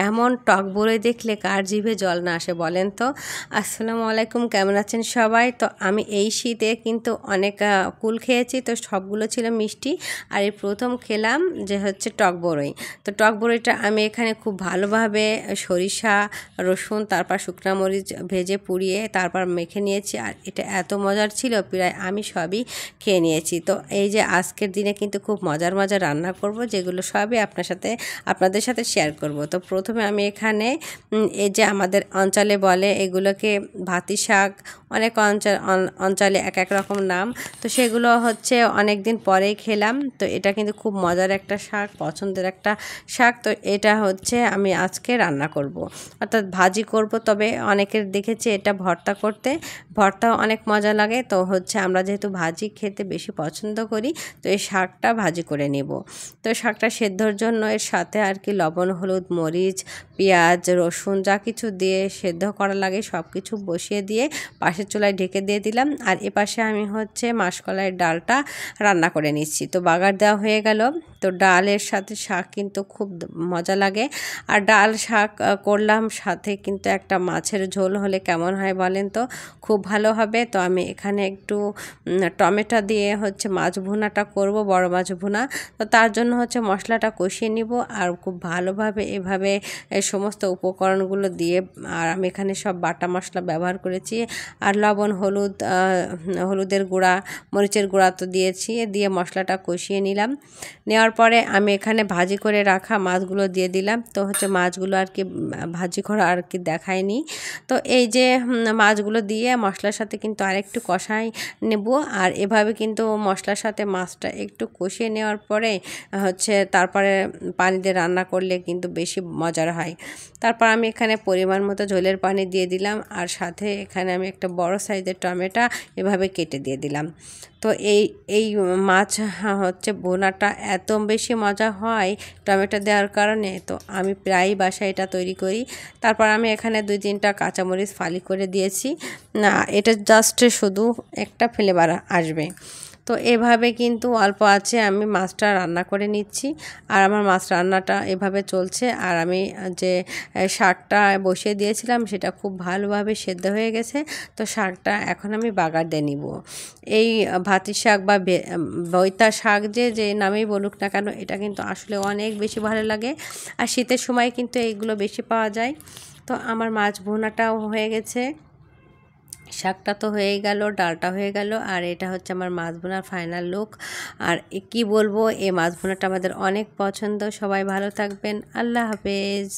এমন টক বড়ই দেখলে কার জিভে জল না আসে বলেন তো। আসসালামু আলাইকুম, কেমন আছেন সবাই? তো আমি এই শীতে কিন্তু অনেক কুল খেয়েছি, তো সবগুলো ছিল মিষ্টি। আর এই প্রথম খেলাম যে হচ্ছে টক বড়ই। তো টক বড়ইটা আমি এখানে খুব ভালোভাবে সরিষা, রসুন, তারপর শুকনো মরিচ ভেজে পুড়িয়ে তারপর মেখে নিয়েছি। আর এটা এত মজার ছিল, প্রায় আমি সবই খেয়ে নিয়েছি। তো এই যে আজকের দিনে কিন্তু খুব মজার মজার রান্না করব, যেগুলো সবই আপনাদের সাথে শেয়ার করব। তো প্রথমে আমি এখানে এই যে আমাদের অঞ্চলে বলে এগুলোকে ভাতি শাক, অনেক অঞ্চলে এক এক রকম নাম। তো সেগুলো হচ্ছে অনেক দিন পরেই খেলাম। তো এটা কিন্তু খুব মজার একটা শাক, পছন্দের একটা শাক। তো এটা হচ্ছে আমি আজকে রান্না করব, অর্থাৎ ভাজি করব। তবে অনেকের দেখেছি এটা ভর্তা করতে, ভর্তাও অনেক মজা লাগে। তো হচ্ছে আমরা যেহেতু ভাজি খেতে বেশি পছন্দ করি, তো এই শাকটা ভাজি করে নেব। তো শাকটা সেদ্ধর জন্য এর সাথে আর কি লবণ, হলুদ, মরিচ, পেঁয়াজ, রসুন যা কিছু দিয়ে সেদ্ধ করা লাগে সব কিছু বসিয়ে দিয়ে পাশের চুলায় ঢেকে দিয়ে দিলাম। আর এপাশে আমি হচ্ছে মাসকলাইয়ের ডালটা রান্না করে নিচ্ছি। তো বাগার দেওয়া হয়ে গেল। তো ডালের সাথে শাক কিন্তু খুব মজা লাগে। আর ডাল শাক করলাম, সাথে কিন্তু একটা মাছের ঝোল হলে কেমন হয় বলেন তো, খুব ভালো হবে। তো আমি এখানে একটু টমেটো দিয়ে হচ্ছে মাছ ভুনাটা করব, বড় মাছ ভুনা। তো তার জন্য হচ্ছে মশলাটা কষিয়ে নিব। আর খুব ভালোভাবে এভাবে সমস্ত উপকরণগুলো দিয়ে, আর আমি এখানে সব বাটা মশলা ব্যবহার করেছি। আর লবণ, হলুদের গুঁড়া, মরিচের গুঁড়া তো দিয়েছি, দিয়ে মশলাটা কষিয়ে নিলাম। নেওয়ার পরে আমি এখানে ভাজি করে রাখা মাছগুলো দিয়ে দিলাম। তো হচ্ছে মাছগুলো আর কি ভাজি করা আর কি দেখায়নি। তো এই যে মাছগুলো দিয়ে মশলার সাথে কিন্তু আরেকটু কষাই নেব। আর এভাবে কিন্তু মশলার সাথে মাছটা একটু কষিয়ে নেওয়ার পরে হচ্ছে তারপরে পানি দিয়ে রান্না করলে কিন্তু বেশি মজার হয়। তারপর আমি এখানে পরিমাণ মতো ঝোলের পানি দিয়ে দিলাম। আর সাথে এখানে আমি একটা বড় সাইজের টমেটো এভাবে কেটে দিয়ে দিলাম। তো এই মাছ হচ্ছে ভুনাটা এত বেশি মজা হয় টমেটো দেওয়ার কারণে। তো আমি প্রায়ই বাসায় এটা তৈরি করি। তারপর আমি এখানে 2-3টা কাঁচামরিচ ফালি করে দিয়েছি, না এটা জাস্ট শুধু একটা ফ্লেভার আসবে। তো এভাবে কিন্তু অল্প আছে আমি মাছটা রান্না করে নিচ্ছি। আর আমার মাছ রান্নাটা এভাবে চলছে। আর আমি যে শাকটা বসিয়ে দিয়েছিলাম সেটা খুব ভালোভাবে সেদ্ধ হয়ে গেছে। তো শাকটা এখন আমি বাগার দিয়ে নিব। এই ভাতি শাক বা বৈতা শাক যে নামেই বলুক না কেন, এটা কিন্তু আসলে অনেক বেশি ভালো লাগে। আর শীতের সময় কিন্তু এইগুলো বেশি পাওয়া যায়। তো আমার মাছ ভুনাটাও হয়ে গেছে, শাকটা তো হয়েই গেল, ডালটা হয়ে গেল। আর এটা হচ্ছে আমার মাছ ভুনার ফাইনাল লুক। আর কি বলবো, এই মাছ ভুনাটা আমাদের অনেক পছন্দ। সবাই ভালো থাকবেন, আল্লাহ হাফেজ।